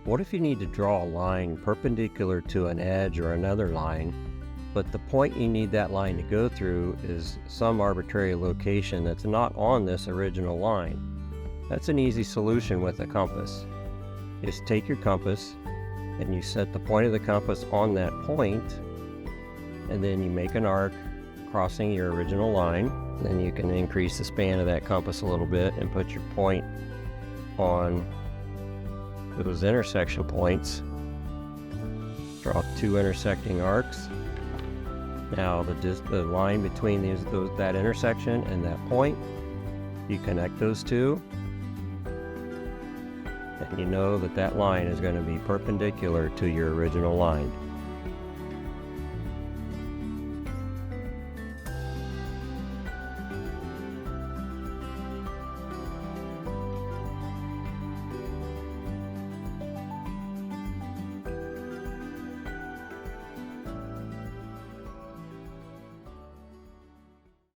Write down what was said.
What if you need to draw a line perpendicular to an edge or another line, but the point you need that line to go through is some arbitrary location that's not on this original line? That's an easy solution with a compass. Just take your compass and you set the point of the compass on that point, and then you make an arc crossing your original line. Then you can increase the span of that compass a little bit and put your point on those intersection points. Draw two intersecting arcs. Now the line between that intersection and that point, you connect those two, and you know that line is going to be perpendicular to your original line.